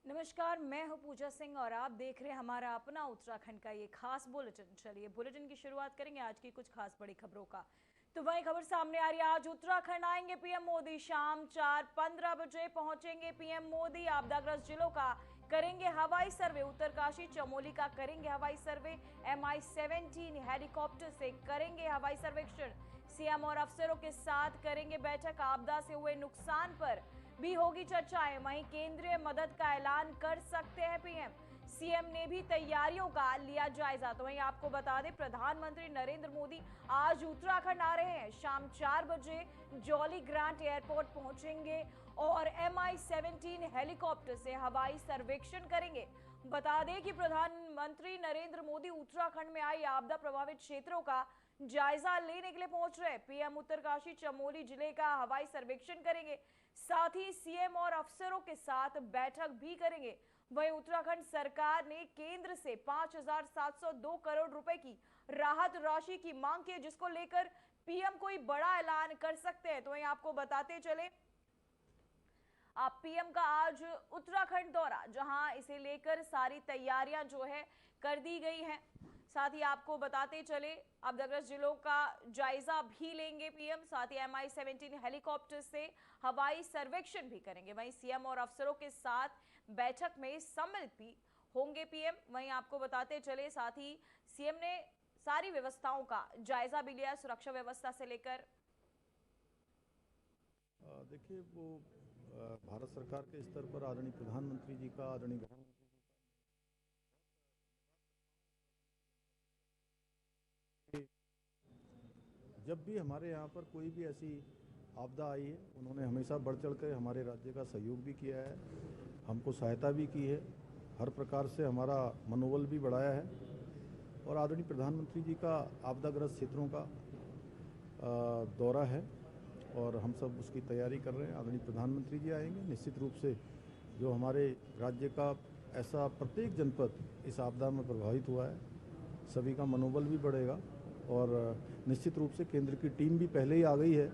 नमस्कार, मैं हूं पूजा सिंह और आप देख रहे हैं हमारा अपना उत्तराखंड का ये खास बुलेटिन। चलिए बुलेटिन की शुरुआत करेंगे आज की कुछ खास बड़ी खबरों का। तो वही खबर सामने आ रही है, आज उत्तराखंड आएंगे पीएम मोदी। शाम 4:15 बजे पहुंचेंगे पीएम मोदी। आपदाग्रस्त जिलों का करेंगे हवाई सर्वे। उत्तरकाशी चमोली का करेंगे हवाई सर्वे। MI-17 हेलीकॉप्टर से करेंगे हवाई सर्वेक्षण। सीएम और अफसरों के साथ करेंगे बैठक। आपदा से हुए नुकसान पर भी होगी चर्चाएं। वहीं केंद्रीय मदद का ऐलान कर सकते हैं पीएम। सीएम ने भी तैयारियों का लिया जायजा। तो वहीं आपको बता दें, प्रधानमंत्री नरेंद्र मोदी आज उत्तराखंड आ रहे हैं। शाम 4 बजे जॉली ग्रांट एयरपोर्ट पहुंचेंगे और MI-17 हेलीकॉप्टर से हवाई सर्वेक्षण करेंगे। बता दें कि प्रधानमंत्री नरेंद्र मोदी उत्तराखंड में आई आपदा प्रभावित क्षेत्रों का जायजा लेने के लिए पहुंच रहे हैं। पीएम उत्तरकाशी चमोली जिले का हवाई सर्वेक्षण करेंगे, साथ ही सीएम और अफसरों के साथ बैठक भी करेंगे। वहीं उत्तराखंड सरकार ने केंद्र से 5,702 करोड़ रुपए की राहत राशि की मांग की है, जिसको लेकर पीएम कोई बड़ा ऐलान कर सकते हैं। तो वहीं आपको बताते चले, आप पीएम का आज उत्तराखंड दौरा, जहां इसे लेकर सारी तैयारियां जो है कर दी गई हैं। साथ ही आपको बताते चले, आपदाग्रस्त जिलों का जायजा भी लेंगे पीएम। साथ ही MI-17 हेलीकॉप्टर से हवाई सर्वेक्षण भी करेंगे। वहीं सीएम और अफसरों के साथ बैठक में सम्मिलित भी होंगे पीएम। वहीं आपको बताते चले, साथ ही सीएम ने सारी व्यवस्थाओं का जायजा भी लिया, सुरक्षा व्यवस्था से लेकर। देखिए, वो भारत सरकार के स्तर पर आदरणीय प्रधानमंत्री जी का, आदरणीय जब भी हमारे यहाँ पर कोई भी ऐसी आपदा आई है, उन्होंने हमेशा बढ़ चढ़ कर हमारे राज्य का सहयोग भी किया है, हमको सहायता भी की है, हर प्रकार से हमारा मनोबल भी बढ़ाया है। और आदरणीय प्रधानमंत्री जी का आपदाग्रस्त क्षेत्रों का दौरा है और हम सब उसकी तैयारी कर रहे हैं। आदरणीय प्रधानमंत्री जी आएंगे, निश्चित रूप से जो हमारे राज्य का ऐसा प्रत्येक जनपद इस आपदा में प्रभावित हुआ है, सभी का मनोबल भी बढ़ेगा। और निश्चित रूप से केंद्र की टीम भी पहले ही आ गई है,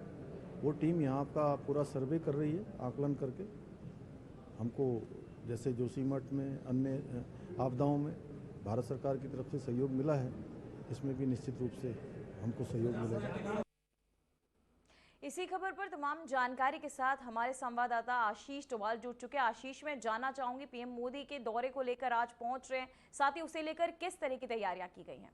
वो टीम यहाँ का पूरा सर्वे कर रही है, आकलन करके हमको जैसे जोशीमठ में अन्य आपदाओं में भारत सरकार की तरफ से सहयोग मिला है, इसमें भी निश्चित रूप से हमको सहयोग मिलेगा। इसी खबर पर तमाम जानकारी के साथ हमारे संवाददाता आशीष डोभाल जुड़ चुके हैं। आशीष, मैं जानना चाहूंगी, पीएम मोदी के दौरे को लेकर आज पहुंच रहे हैं, साथ ही उसे लेकर किस तरह की तैयारियां की गई हैं?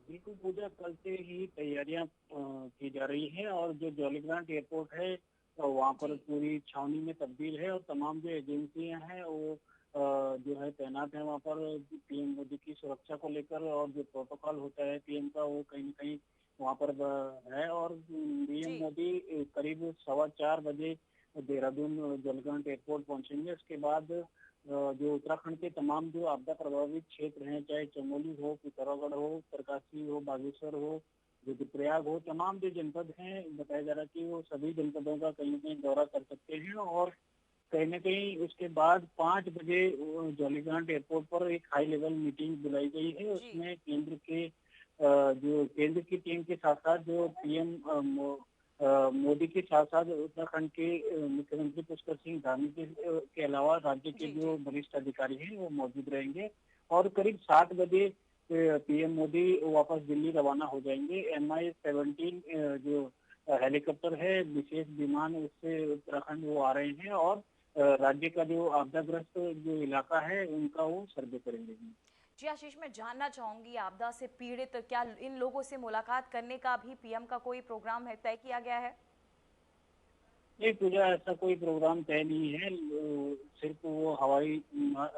बिल्कुल पूजा, कल से ही तैयारियां की जा रही है और जो जॉली ग्रांट एयरपोर्ट है वहाँ पर पूरी छावनी में तब्दील है और तमाम जो एजेंसियां हैं वो जो है तैनात है वहाँ पर पीएम मोदी की सुरक्षा को लेकर। और जो प्रोटोकॉल होता है पीएम का, वो कहीं न कहीं वहाँ पर है। और पीएम मोदी करीब 4:15 बजे देहरादून जॉली ग्रांट एयरपोर्ट पहुंचेंगे। उसके बाद जो उत्तराखंड के तमाम जो आपदा प्रभावित क्षेत्र हैं, चाहे चमोली हो, पिथौरागढ़ हो, उत्तरकाशी हो, बागेश्वर हो, रुद्रप्रयाग हो, तमाम जो जनपद हैं, बताया जा रहा है कि वो सभी जनपदों का कहीं न कहीं दौरा कर सकते हैं। और कहीं न कहीं उसके बाद 5 बजे जॉली ग्रांट एयरपोर्ट पर एक हाई लेवल मीटिंग बुलाई गई है। उसमें जो केंद्र की टीम के साथ साथ जो पीएम मोदी के साथ साथ उत्तराखंड के मुख्यमंत्री पुष्कर सिंह धामी के अलावा राज्य के जो वरिष्ठ अधिकारी हैं वो मौजूद रहेंगे। और करीब 7 बजे पीएम मोदी वापस दिल्ली रवाना हो जाएंगे। MI-17 जो हेलीकॉप्टर है, विशेष विमान, उससे उत्तराखंड वो आ रहे हैं और राज्य का जो आपदाग्रस्त जो इलाका है उनका वो सर्वे करेंगे। जी आशीष, मैं जानना चाहूंगी, आपदा से पीड़ित क्या इन लोगों से मुलाकात करने का भी पीएम का कोई प्रोग्राम है, तय किया गया है? नहीं पूजा, ऐसा कोई प्रोग्राम तय नहीं है। सिर्फ वो हवाई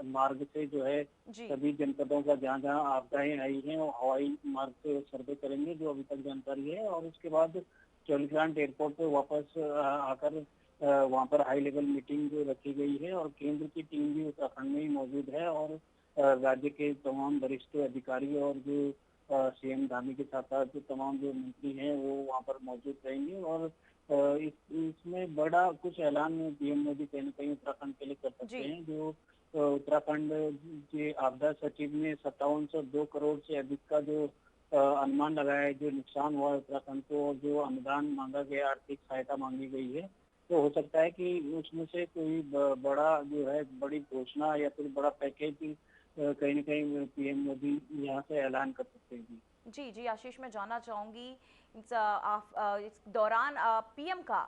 मार्ग से जो है सभी जनपदों का जहाँ जहाँ आपदाएं आई हैं वो हवाई मार्ग से सर्वे करेंगे, जो अभी तक जानकारी है। और उसके बाद जॉली ग्रांट एयरपोर्ट पे वापस आकर वहाँ पर हाई लेवल मीटिंग जो रखी गई है और केंद्र की टीम भी उत्तराखंड में ही मौजूद है और राज्य के तमाम वरिष्ठ अधिकारी और जो सीएम धामी के साथ साथ जो तमाम जो मंत्री हैं वो वहाँ पर मौजूद रहेंगे। और इसमें बड़ा कुछ ऐलान पीएम मोदी कहीं न कहीं उत्तराखंड के लिए कर सकते हैं। जो उत्तराखंड के आपदा सचिव ने 5702 करोड़ से अधिक का जो अनुमान लगाया है, जो नुकसान हुआ है उत्तराखंड को, और जो अनुदान मांगा गया, आर्थिक सहायता मांगी गई है, तो हो सकता है कि उसमें से कोई बड़ा जो है बड़ी घोषणा या फिर बड़ा पैकेज कहीं न कहीं पीएम मोदी यहाँ से ऐलान कर सकते हैं। जी, जी, आशीष मैं जानना चाहूँगी इस दौरान पीएम का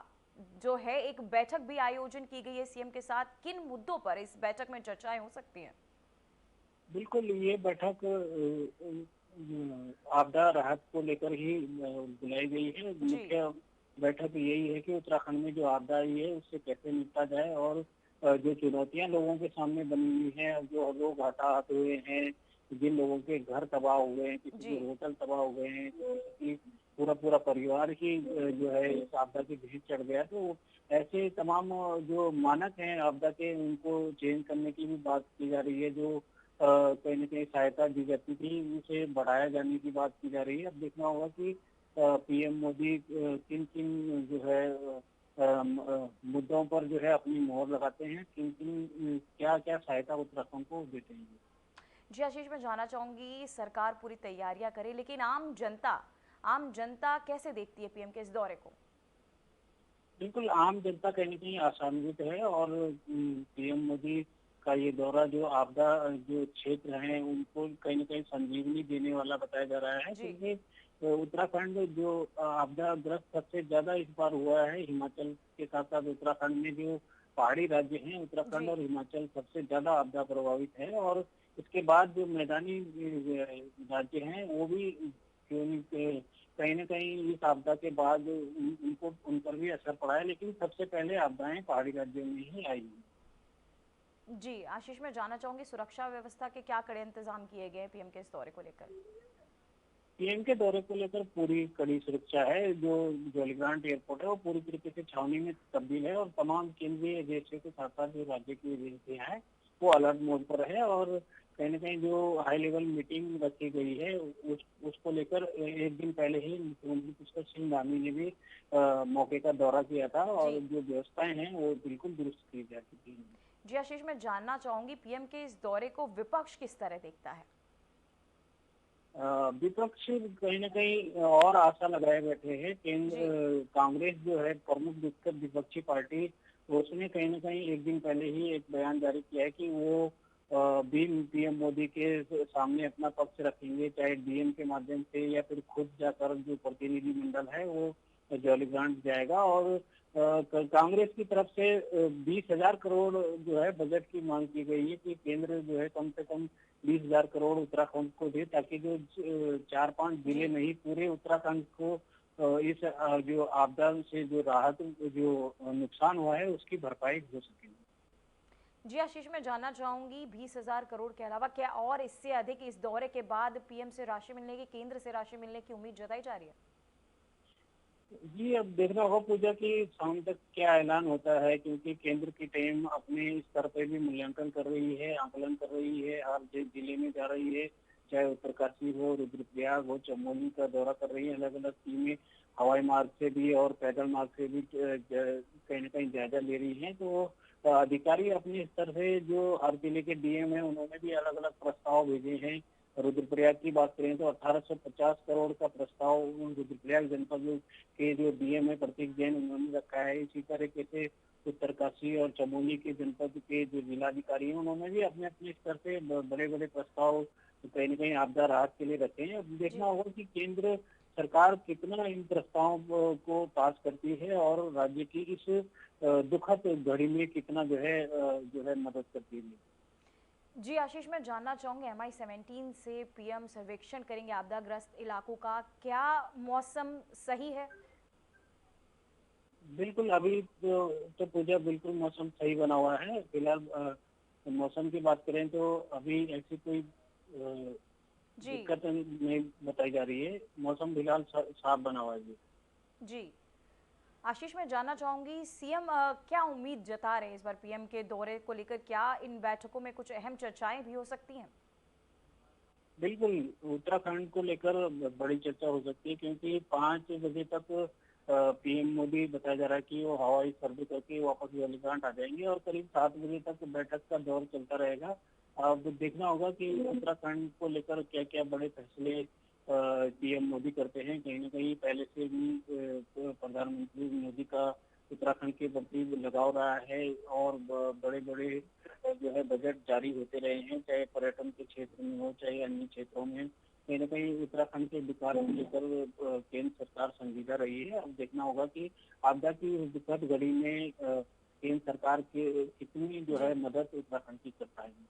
जो है एक बैठक भी आयोजन की गई है सीएम के साथ, किन मुद्दों पर इस बैठक में चर्चाएँ हो सकती हैं? बिल्कुल, ये बैठक आपदा राहत को लेकर ही बुलाई गई है। जी, मुख्य बैठक यही है कि उत्तराखंड में जो आपदा आई है उससे कैसे निपटा जाए और जो चुनौतियां लोगों के सामने बनी हुई हैं, जो लोग हताहत हुए हैं, जिन लोगों के घर तबाह हुए हैं, किसी जी। के होटल तबाह हो गए हैं, तो किसी की पूरा पूरा परिवार ही जो है इस आपदा की भेंट चढ़ गया। तो ऐसे तमाम जो मानक हैं आपदा के, उनको चेंज करने की भी बात की जा रही है। जो कहीं न कहीं सहायता दी जाती थी, उसे बढ़ाया जाने की बात की जा रही है। अब देखना होगा कि पीएम मोदी किन-किन जो है मुद्दों पर जो है अपनी मोहर लगाते हैं, किन-किन क्या-क्या सहायता उत्तराखंड को देते हैं। जी, आशीष मैं जानना चाहूँगी सरकार पूरी तैयारियाँ करे लेकिन आम जनता कैसे देखती है पीएम के इस दौरे को? बिल्कुल, आम जनता कहीं न कहीं आशान्वित है और पीएम मोदी का ये दौरा जो आपदा जो क्षेत्र हैं, उनको कहीं न कहीं संजीवनी देने वाला बताया जा रहा है, जी, क्योंकि उत्तराखंड जो आपदाग्रस्त सबसे ज़्यादा इस बार हुआ है। हिमाचल के साथ-साथ उत्तराखंड में जो पहाड़ी राज्य हैं, उत्तराखंड जी। और हिमाचल सबसे ज़्यादा आपदा प्रभावित है और इसके बाद जो मैदानी राज्य हैं, वो भी क्यों नहीं कहीं न कहीं इस आपदा के बाद उनको उन पर भी असर पड़ा है, लेकिन सबसे पहले आपदाएँ पहाड़ी राज्यों में ही आई हैं। जी, आशीष मैं जानना चाहूँगी सुरक्षा व्यवस्था के क्या कड़े इंतजाम किए गए हैं पीएम के इस दौरे को लेकर? पीएम के दौरे को लेकर पूरी कड़ी सुरक्षा है। जो जौलीग्रांट एयरपोर्ट है, वो पूरी तरीके से छावनी में तब्दील है और तमाम केंद्रीय एजेंसियों के साथ-साथ जो राज्य की एजेंसियाँ हैं, वो अलर्ट मोड पर है और कहीं न कहीं जो हाई लेवल मीटिंग रखी गई है, उसको लेकर एक दिन पहले ही मुख्यमंत्री पुष्कर सिंह धामी ने भी मौके का दौरा किया था और जी, जो व्यवस्थाएँ हैं, वो बिल्कुल दुरुस्त की जा चुकी हैं। जी आशीष मैं जानना चाहूँगी पीएम के इस दौरे को विपक्ष किस तरह देखता है? विपक्ष कहीं न कहीं और आशा लगाए बैठे हैं। जी, कांग्रेस जो है प्रमुख विपक्षी पार्टी, उसने कहीं न कहीं एक दिन पहले ही एक बयान जारी किया है कि वो भी पीएम मोदी के सामने अपना पक्ष रखेंगे, चाहे डीएम के माध्यम से या फिर खुद जाकर जो प्रतिनिधिमंडल है वो जौलीग्रांट जाएगा और कांग्रेस की तरफ से 20,000 करोड़ जो है बजट की मांग की गई है कि केंद्र जो है कम से कम 20,000 करोड़ उत्तराखंड को दे, ताकि जो 4-5 जिले जी। नहीं पूरे उत्तराखंड को इस जो आपदा से जो राहत जो नुकसान हुआ है उसकी भरपाई हो सके। जी आशीष मैं जानना चाहूँगी 20,000 करोड़ के अलावा क्या और इससे अधिक इस दौरे के बाद पीएम से राशि मिलने की केंद्र से राशि मिलने की उम्मीद जताई जा रही है? जी, अब देखना होगा पूजा की शाम तक क्या ऐलान होता है, क्योंकि केंद्र की टीम अपने स्तर पे भी मूल्यांकन कर रही है, आकलन कर रही है, हर जिले में जा रही है, चाहे उत्तरकाशी हो, रुद्रप्रयाग हो, चमोली का दौरा कर रही है। अलग-अलग टीमें हवाई मार्ग से भी और पैदल मार्ग से भी कहीं न कहीं जायजा ले रही हैं। तो अधिकारी अपने स्तर से जो हर जिले के डीएम हैं, उन्होंने भी अलग-अलग प्रस्ताव भेजे हैं। रुद्रप्रयाग की बात करें तो 1850 करोड़ का प्रस्ताव रुद्रप्रयाग जनपद के जो डीएम है प्रतीक जैन, उन्होंने रखा है। इसी तरीके से उत्तरकाशी और चमोली के जनपद के जो जिलाधिकारी हैं, उन्होंने भी अपने अपने स्तर से बड़े बड़े प्रस्ताव कहीं न कहीं आपदा राहत के लिए रखे हैं। अब जी, देखना होगा कि केंद्र सरकार कितना इन प्रस्तावों को पास करती है और राज्य की इस दुखद घड़ी में कितना जो है मदद करती है। जी आशीष मैं जानना चाहूँगी MI-17 से पीएम सर्वेक्षण करेंगे आपदाग्रस्त इलाकों का, क्या मौसम सही है? बिल्कुल, अभी तो पूजा बिल्कुल मौसम सही बना हुआ है। फिलहाल मौसम की बात करें तो अभी ऐसी कोई जी, दिक्कत नहीं बताई जा रही है। मौसम फिलहाल साफ बना हुआ है जी। जी। आशीष मैं जानना चाहूँगी सीएम क्या उम्मीद जता रहे हैं इस बार पीएम के दौरे को लेकर, क्या इन बैठकों में कुछ अहम चर्चाएं भी हो सकती हैं? बिल्कुल, उत्तराखंड को लेकर बड़ी चर्चा हो सकती है, क्योंकि 5 बजे तक पीएम मोदी बताया जा रहा है कि वो हवाई सर्वे करके वापस जौलीग्रांट आ जाएंगे और करीब 7 बजे तक बैठक का दौर चलता रहेगा। अब देखना होगा कि उत्तराखंड को लेकर क्या-क्या बड़े फैसले पीएम मोदी करते हैं। कहीं न कहीं पहले से भी प्रधानमंत्री मोदी का उत्तराखंड के प्रति लगाव रहा है और बड़े बड़े जो है बजट जारी होते रहे हैं, चाहे पर्यटन के क्षेत्र में हो चाहे अन्य क्षेत्रों में। कहीं न कहीं उत्तराखंड के विकास को लेकर केंद्र सरकार संजीदा रही है। अब देखना होगा कि आपदा की उस विकट घड़ी में केंद्र सरकार के कितनी जो है मदद उत्तराखंड की कर पाएगी।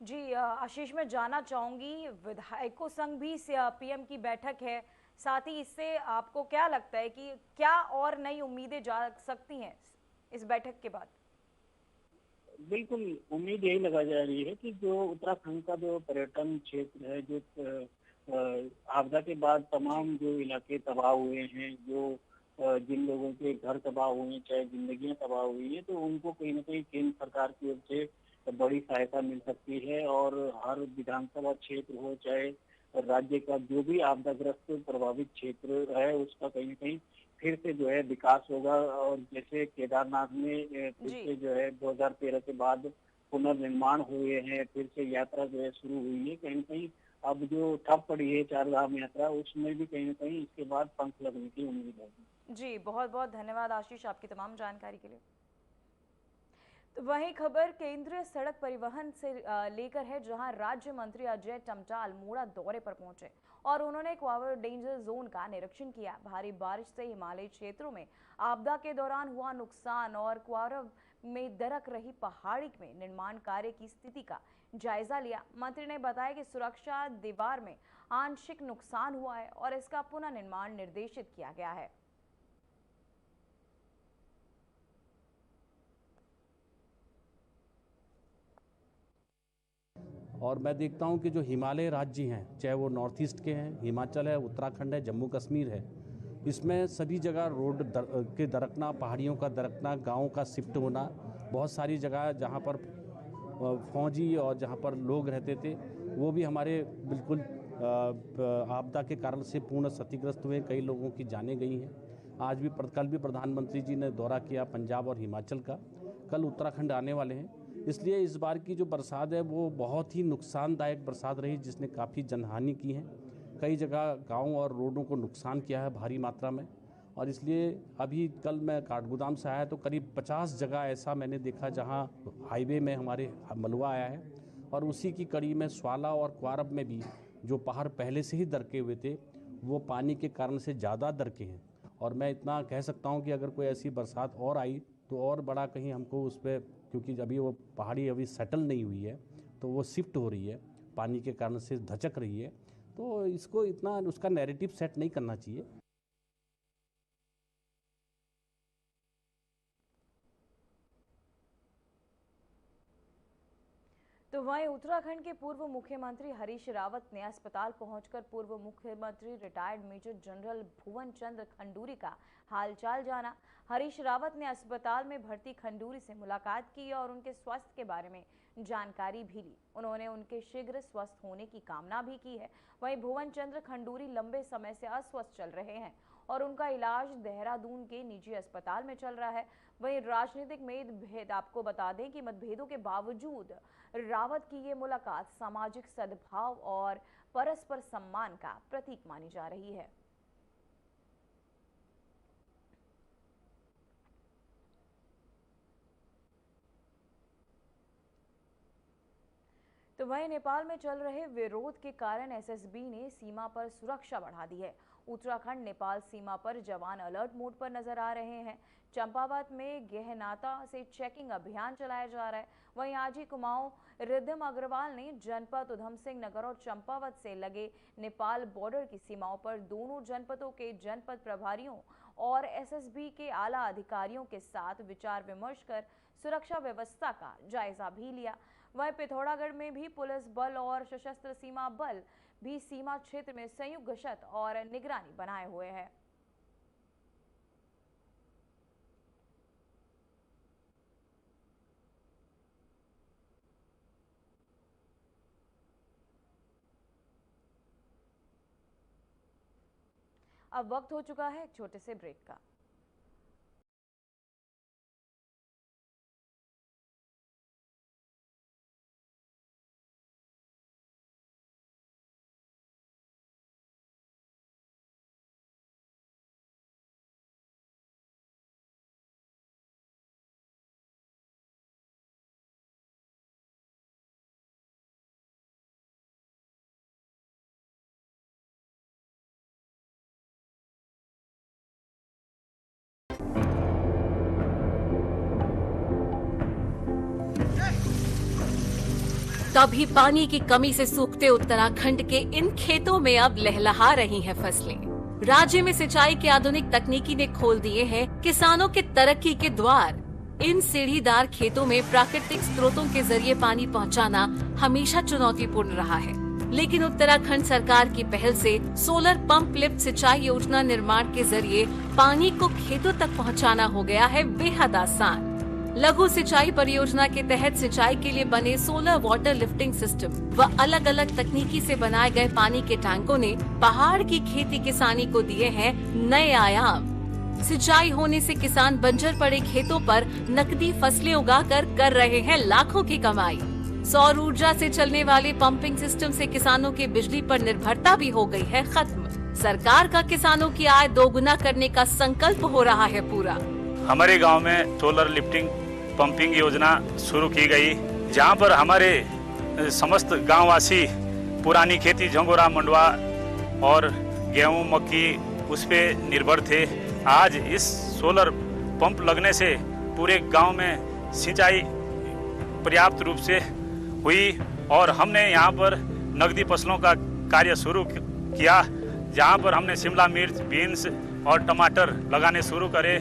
जी आशीष, मैं जानना चाहूंगी, विधायकों संग भी पीएम की बैठक है, साथ ही इससे आपको क्या लगता है कि क्या और नई उम्मीदें जा सकती हैं इस बैठक के बाद? बिल्कुल, उम्मीद यही लगा जा रही है कि जो उत्तराखंड का जो पर्यटन क्षेत्र है, जो आपदा के बाद तमाम जो इलाके तबाह हुए हैं, जो जिन लोगों के घर तबाह हुए हैं, चाहे जिंदगियां तबाह हुई हैं, तो उनको कहीं न कहीं केंद्र सरकार की ओर से बड़ी सहायता मिल सकती है और हर विधानसभा क्षेत्र हो, चाहे राज्य का जो भी आपदाग्रस्त प्रभावित क्षेत्र है, उसका कहीं न कहीं फिर से जो है विकास होगा। और जैसे केदारनाथ में फिर जी से जो है 2013 के बाद पुनर्निर्माण हुए हैं, फिर से यात्रा जो है शुरू हुई है। कहीं न कहीं अब जो ठप पड़ी है चार धाम यात्रा, उसमें भी कहीं न कहीं इसके बाद पंख लगने की उम्मीद है। जी, बहुत बहुत धन्यवाद आशीष आपकी तमाम जानकारी के लिए। तो वहीं खबर केंद्रीय सड़क परिवहन से लेकर है, जहां राज्य मंत्री अजय टमटाल मूड़ा दौरे पर पहुंचे और उन्होंने क्वावर डेंजर जोन का निरीक्षण किया। भारी बारिश से हिमालयी क्षेत्रों में आपदा के दौरान हुआ नुकसान और क्वारव में दरक रही पहाड़ी में निर्माण कार्य की स्थिति का जायजा लिया। मंत्री ने बताया कि सुरक्षा दीवार में आंशिक नुकसान हुआ है और इसका पुनः निर्माण निर्देशित किया गया है। और मैं देखता हूं कि जो हिमालय राज्य हैं, चाहे वो नॉर्थ ईस्ट के हैं, हिमाचल है, उत्तराखंड है, जम्मू कश्मीर है, इसमें सभी जगह रोड के दरकना, पहाड़ियों का दरकना, गाँव का शिफ्ट होना, बहुत सारी जगह जहाँ पर फौजी और जहाँ पर लोग रहते थे वो भी हमारे बिल्कुल आपदा के कारण से पूर्ण क्षतिग्रस्त हुए। कई लोगों की जानें गई हैं। आज भी कल भी प्रधानमंत्री जी ने दौरा किया पंजाब और हिमाचल का, कल उत्तराखंड आने वाले हैं। इसलिए इस बार की जो बरसात है वो बहुत ही नुकसानदायक बरसात रही, जिसने काफ़ी जनहानि की है। कई जगह गांव और रोडों को नुकसान किया है भारी मात्रा में। और इसलिए अभी कल मैं काठगोदाम से आया तो करीब 50 जगह ऐसा मैंने देखा जहां हाईवे में हमारे मलबा आया है, और उसी की कड़ी में स्वाला और क्वारब में भी जो पहाड़ पहले से ही दरके हुए थे वो पानी के कारण से ज़्यादा दरके हैं। और मैं इतना कह सकता हूं कि अगर कोई ऐसी बरसात और आई तो और बड़ा कहीं हमको उस पर, क्योंकि अभी वो पहाड़ी अभी सेटल नहीं हुई है तो वो शिफ्ट हो रही है, पानी के कारण से धचक रही है, तो इसको इतना उसका नैरेटिव सेट नहीं करना चाहिए। तो वहीं उत्तराखंड के पूर्व मुख्यमंत्री हरीश रावत ने अस्पताल पहुंचकर पूर्व मुख्यमंत्री रिटायर्ड मेजर जनरल भुवन चंद्र खंडूरी का हालचाल जाना। हरीश रावत ने अस्पताल में भर्ती खंडूरी से मुलाकात की और उनके स्वास्थ्य के बारे में जानकारी भी ली। उन्होंने उनके शीघ्र स्वस्थ होने की कामना भी की है। वहीं भुवन चंद्र खंडूरी लंबे समय से अस्वस्थ चल रहे हैं और उनका इलाज देहरादून के निजी अस्पताल में चल रहा है। वहीं राजनीतिक मतभेद, आपको बता दें कि मतभेदों के बावजूद रावत की ये मुलाकात सामाजिक सद्भाव और परस्पर सम्मान का प्रतीक मानी जा रही है। तो वहीं नेपाल में चल रहे विरोध के कारण एसएसबी ने सीमा पर सुरक्षा बढ़ा दी है। उत्तराखंड नेपाल सीमा पर जवान अलर्ट मोड पर नजर आ रहे हैं। चंपावत में गहनाता से चेकिंग अभियान चलाया जा रहा है। वहीं आजी कुमाऊं रिद्धम अग्रवाल ने जनपद उधम सिंह नगर और चंपावत से लगे नेपाल बॉर्डर की सीमाओं पर दोनों जनपदों के जनपद प्रभारियों और एसएसबी के आला अधिकारियों के साथ विचार विमर्श कर सुरक्षा व्यवस्था का जायजा भी लिया। वहीं पिथौरागढ़ में भी पुलिस बल और सशस्त्र सीमा बल भी सीमा क्षेत्र में संयुक्त गश्त और निगरानी बनाए हुए हैं। अब वक्त हो चुका है एक छोटे से ब्रेक का। तभी पानी की कमी से सूखते उत्तराखंड के इन खेतों में अब लहलहा रही हैं फसलें। राज्य में सिंचाई की आधुनिक तकनीकी ने खोल दिए हैं किसानों के तरक्की के द्वार। इन सीढ़ीदार खेतों में प्राकृतिक स्रोतों के जरिए पानी पहुंचाना हमेशा चुनौतीपूर्ण रहा है, लेकिन उत्तराखंड सरकार की पहल से सोलर पंप लिफ्ट सिंचाई योजना निर्माण के जरिए पानी को खेतों तक पहुंचाना हो गया है बेहद आसान। लघु सिंचाई परियोजना के तहत सिंचाई के लिए बने सोलर वाटर लिफ्टिंग सिस्टम व अलग अलग तकनीकी से बनाए गए पानी के टैंकों ने पहाड़ की खेती किसानी को दिए हैं नए आयाम। सिंचाई होने से किसान बंजर पड़े खेतों पर नकदी फसलें उगाकर कर रहे हैं लाखों की कमाई। सौर ऊर्जा से चलने वाले पंपिंग सिस्टम से किसानों की बिजली पर निर्भरता भी हो गई है खत्म। सरकार का किसानों की आय दोगुना करने का संकल्प हो रहा है पूरा। हमारे गांव में सोलर लिफ्टिंग पंपिंग योजना शुरू की गई, जहां पर हमारे समस्त गांववासी पुरानी खेती झंगोरा मंडवा और गेहूं मक्की उस पे निर्भर थे। आज इस सोलर पंप लगने से पूरे गांव में सिंचाई पर्याप्त रूप से हुई और हमने यहां पर नकदी फसलों का कार्य शुरू किया, जहां पर हमने शिमला मिर्च, बीन्स और टमाटर लगाने शुरू करे।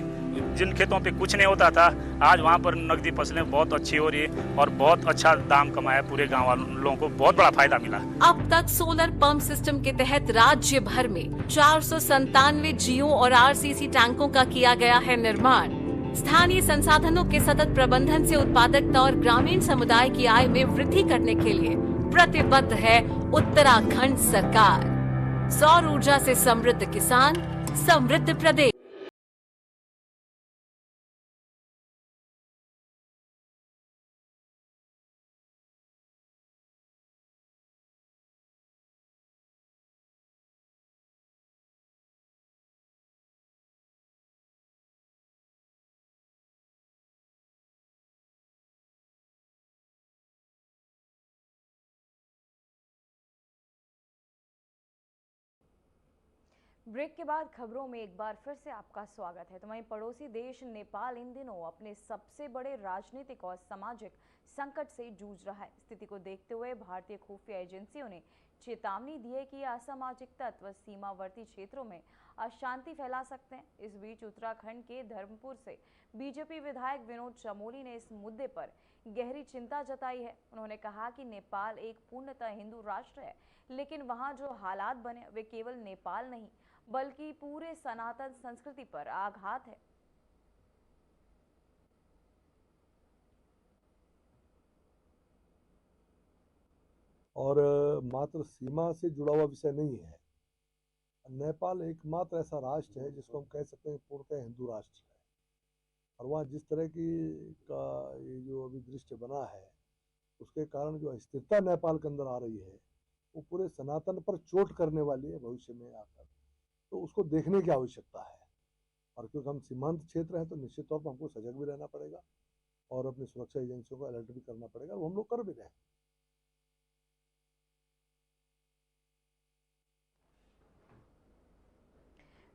जिन खेतों पे कुछ नहीं होता था, आज वहां पर नकदी फसलें बहुत अच्छी हो रही है और बहुत अच्छा दाम कमाया। पूरे गांव वालों को बहुत बड़ा फायदा मिला। अब तक सोलर पंप सिस्टम के तहत राज्य भर में 497 जियो और आरसीसी टैंकों का किया गया है निर्माण। स्थानीय संसाधनों के सतत प्रबंधन से उत्पादकता और ग्रामीण समुदाय की आय में वृद्धि करने के लिए प्रतिबद्ध है उत्तराखंड सरकार। सौर ऊर्जा से समृद्ध किसान, समृद्ध प्रदेश। ब्रेक के बाद खबरों में एक बार फिर से आपका स्वागत है। तो वहीं पड़ोसी देश नेपाल इन दिनों अपने सबसे बड़े राजनीतिक और सामाजिक संकट से जूझ रहा है। स्थिति को देखते हुए भारतीय खुफिया एजेंसियों ने चेतावनी दी है कि असामाजिक तत्व सीमावर्ती क्षेत्रों में अशांति फैला सकते हैं। इस बीच उत्तराखंड के धर्मपुर से बीजेपी विधायक विनोद चमोली ने इस मुद्दे पर गहरी चिंता जताई है। उन्होंने कहा कि नेपाल एक पूर्णतः हिंदू राष्ट्र है, लेकिन वहां जो हालात बने वे केवल नेपाल नहीं बल्कि पूरे सनातन संस्कृति पर आघात है। और मात्र सीमा से जुड़ा हुआ विषय नहीं है। नेपाल एकमात्र ऐसा राष्ट्र है जिसको हम कह सकते हैं पूर्णतः हिंदू राष्ट्र है, और वहाँ जिस तरह की का ये जो अभी दृश्य बना है उसके कारण जो अस्थिरता नेपाल के अंदर आ रही है वो पूरे सनातन पर चोट करने वाली है भविष्य में आकर। तो उसको देखने की आवश्यकता है, और क्योंकि हम सीमांत क्षेत्र हैं तो निश्चित तौर पर हमको सजग भी रहना पड़ेगा और अपनी सुरक्षा एजेंसियों को अलर्ट भी करना पड़ेगा, वो हम लोग कर भी रहे हैं।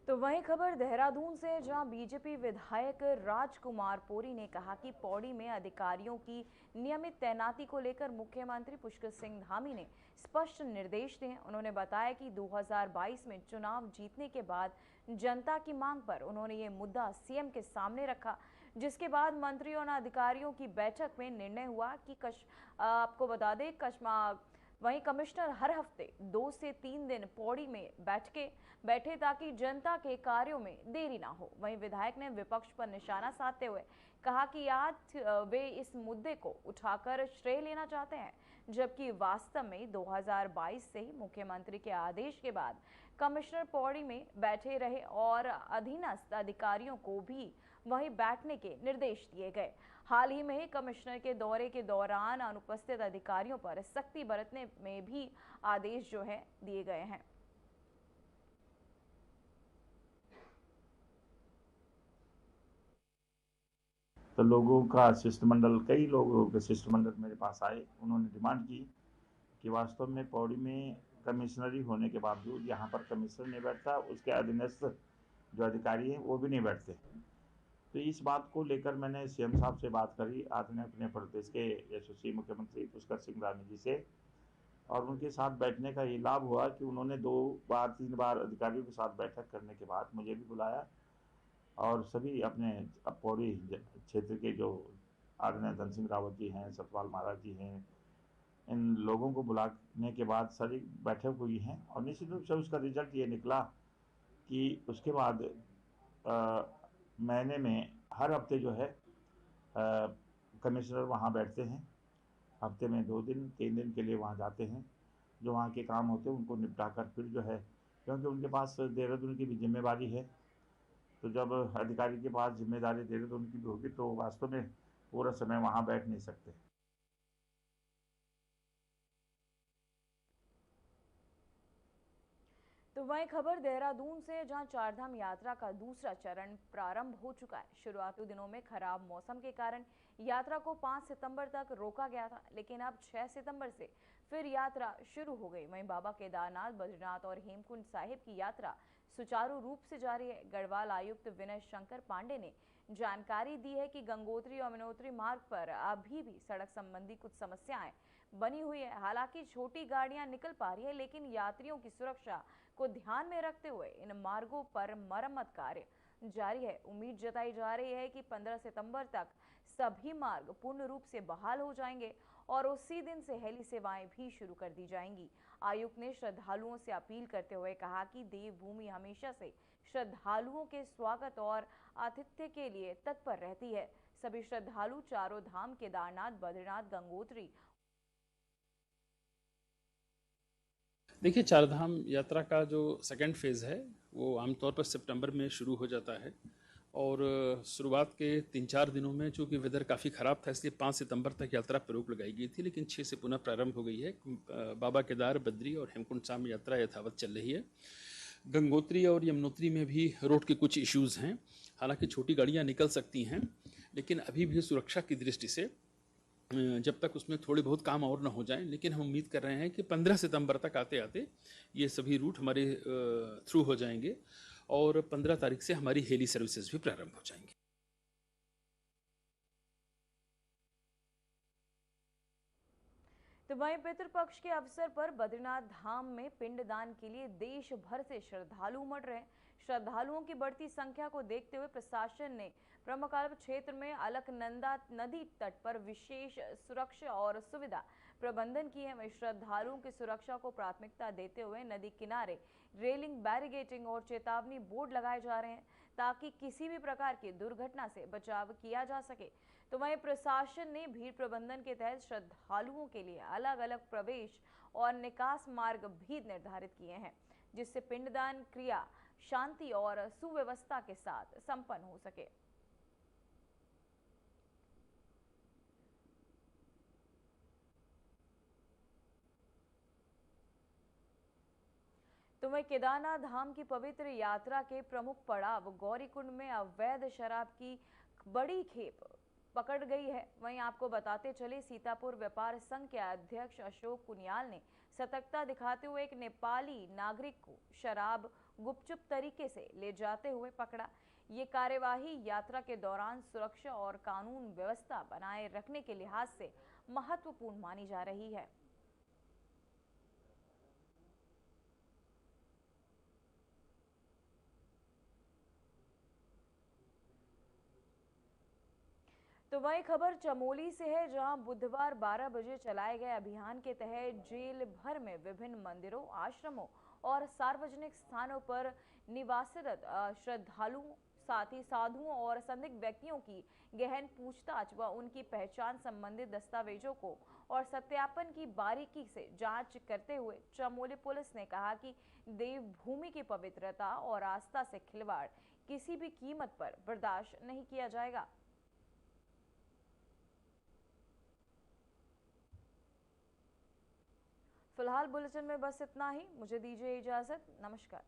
तो वहीं खबर देहरादून से, जहां बीजेपी विधायक राजकुमार पोरी ने कहा कि पौड़ी में अधिकारियों की नियमित तैनाती को लेकर मुख्यमंत्री पुष्कर सिंह धामी ने स्पष्ट निर्देश दिए। उन्होंने बताया कि 2022 में चुनाव जीतने के बाद जनता की मांग पर उन्होंने ये मुद्दा सीएम के सामने रखा, जिसके बाद मंत्रियों और अधिकारियों की बैठक में निर्णय हुआ कि आपको बता दें वहीं कमिश्नर हर हफ्ते 2 से 3 दिन पौड़ी में बैठे ताकि जनता के कार्यों में देरी ना हो। वहीं विधायक ने विपक्ष पर निशाना साधते हुए कहा कि आज वे इस मुद्दे को उठाकर श्रेय लेना चाहते हैं, जबकि वास्तव में 2022 से ही मुख्यमंत्री के आदेश के बाद कमिश्नर पौड़ी में बैठे रहे और अधीनस्थ अधिकारियों को भी वहीं बैठने के निर्देश दिए गए। हाल ही में ही कमिश्नर के दौरे के दौरान अनुपस्थित अधिकारियों पर सख्ती बरतने में भी आदेश दिए गए हैं। तो लोगों का शिष्टमंडल, कई लोगों के शिष्टमंडल मेरे पास आए। उन्होंने डिमांड की कि वास्तव में पौड़ी में कमिश्नरी होने के बावजूद यहाँ पर कमिश्नर नहीं बैठता, उसके अधीनस्थ जो अधिकारी हैं वो भी नहीं बैठते। तो इस बात को लेकर मैंने सीएम साहब से बात करी, आपने अपने प्रदेश के यशस्वी मुख्यमंत्री पुष्कर सिंह धामी जी से, और उनके साथ बैठने का ये लाभ हुआ कि उन्होंने 2-3 बार अधिकारियों के साथ बैठक करने के बाद मुझे भी बुलाया, और सभी अपने पौड़ी क्षेत्र के जो आदरणीय धन सिंह रावत जी हैं, सतपाल महाराज जी हैं, इन लोगों को बुलाने के बाद सारी बैठक हुई है, और निश्चित रूप से उसका रिजल्ट ये निकला कि उसके बाद महीने में हर हफ्ते जो है कमिश्नर वहाँ बैठते हैं, हफ्ते में 2 दिन 3 दिन के लिए वहाँ जाते हैं, जो वहाँ के काम होते हैं उनको निपटा कर फिर जो है, क्योंकि उनके पास देहरादून की भी जिम्मेवारी है, तो जब अधिकारी के पास जिम्मेदारी देहरादून की भी होगी तो वास्तव में पूरा समय वहाँ बैठ नहीं सकते। तो वहीं खबर देहरादून से, जहां चारधाम यात्रा का दूसरा चरण प्रारंभ हो चुका है। शुरुआती दिनों में खराब मौसम के कारण यात्रा को 5 सितंबर तक रोका गया था, लेकिन अब 6 सितंबर से फिर यात्रा शुरू हो गई। वहीं बाबा केदारनाथ, बद्रीनाथ और हेमकुंड साहिब की यात्रा सुचारू रूप से जारी है। गढ़वाल आयुक्त विनय शंकर पांडे ने जानकारी दी है कि गंगोत्री और यमुनोत्री मार्ग पर अभी भी सड़क संबंधी कुछ समस्याएं बनी हुई है। हालांकि छोटी गाड़ियां निकल पा रही है, लेकिन यात्रियों की सुरक्षा को ध्यान में रखते हुए इन मार्गों पर मरम्मत कार्य जारी है। उम्मीद जताई जा रही है कि 15 सितंबर तक सभी मार्ग पूर्ण रूप से बहाल हो जाएंगे और उसी दिन से हेली सेवाएं भी शुरू कर दी जाएंगी। आयुक्त ने श्रद्धालुओं से अपील करते हुए कहा कि देवभूमि हमेशा से श्रद्धालुओं के स्वागत और आतिथ्य के लिए तत्पर रहती है। सभी श्रद्धालु चारों धाम केदारनाथ, बद्रीनाथ, गंगोत्री। देखिए, चारधाम यात्रा का जो सेकंड फेज़ है वो आमतौर पर सितंबर में शुरू हो जाता है, और शुरुआत के 3-4 दिनों में चूँकि वेदर काफ़ी ख़राब था इसलिए 5 सितंबर तक यात्रा पर रोक लगाई गई थी, लेकिन 6 से पुनः प्रारंभ हो गई है। बाबा केदार, बद्री और हेमकुंड साहिब यात्रा यथावत चल रही है। गंगोत्री और यमुनोत्री में भी रोड के कुछ इश्यूज़ हैं। हालांकि छोटी गाड़ियाँ निकल सकती हैं, लेकिन अभी भी सुरक्षा की दृष्टि से जब तक उसमें थोड़े बहुत काम और न हो जाएं, लेकिन हम उम्मीद कर रहे हैं कि 15 सितंबर तक आते आते ये सभी रूट हमारे थ्रू हो जाएंगे, और 15 तारीख से हमारी हेली सर्विसेज भी प्रारंभ हो जाएंगी। तो वहीं पितृपक्ष के अवसर पर बद्रीनाथ धाम में पिंडदान के लिए देश भर से श्रद्धालु उमड़ रहे हैं। श्रद्धालुओं की बढ़ती संख्या को देखते हुए प्रशासन ने प्रमुख क्षेत्र में अलकनंदा नदी तट पर विशेष सुरक्षा और सुविधा प्रबंधन किए हैं। वहीं श्रद्धालुओं की सुरक्षा को प्राथमिकता देते हुए नदी किनारे रेलिंग, बैरिगेटिंग और चेतावनी बोर्ड लगाए जा रहे हैं, ताकि किसी भी प्रकार की दुर्घटना से बचाव किया जा सके। तो वहीं प्रशासन ने भीड़ प्रबंधन के तहत श्रद्धालुओं के लिए अलग अलग प्रवेश और निकास मार्ग भी निर्धारित किए हैं, जिससे पिंडदान क्रिया शांति और सुव्यवस्था के साथ संपन्न हो सके। तो वहीं केदारनाथ धाम की पवित्र यात्रा के प्रमुख पड़ाव गौरीकुंड में अवैध शराब की बड़ी खेप पकड़ गई है। वहीं आपको बताते चले, सीतापुर व्यापार संघ के अध्यक्ष अशोक कुनियाल ने सतर्कता दिखाते हुए एक नेपाली नागरिक को शराब गुपचुप तरीके से ले जाते हुए पकड़ा। ये कार्यवाही यात्रा के दौरान सुरक्षा और कानून व्यवस्था बनाए रखने के लिहाज से महत्वपूर्ण मानी जा रही है। तो वही खबर चमोली से है, जहां बुधवार 12 बजे चलाए गए अभियान के तहत जेल भर में विभिन्न मंदिरों, आश्रमों और सार्वजनिक स्थानों पर निवासरत श्रद्धालुओं, साथ ही साधुओं और संदिग्ध व्यक्तियों की गहन पूछताछ व उनकी पहचान संबंधित दस्तावेजों को और सत्यापन की बारीकी से जांच करते हुए चमोली पुलिस ने कहा कि देवभूमि की पवित्रता और आस्था से खिलवाड़ किसी भी कीमत पर बर्दाश्त नहीं किया जाएगा। फिलहाल बुलेटिन में बस इतना ही। मुझे दीजिए इजाजत। नमस्कार।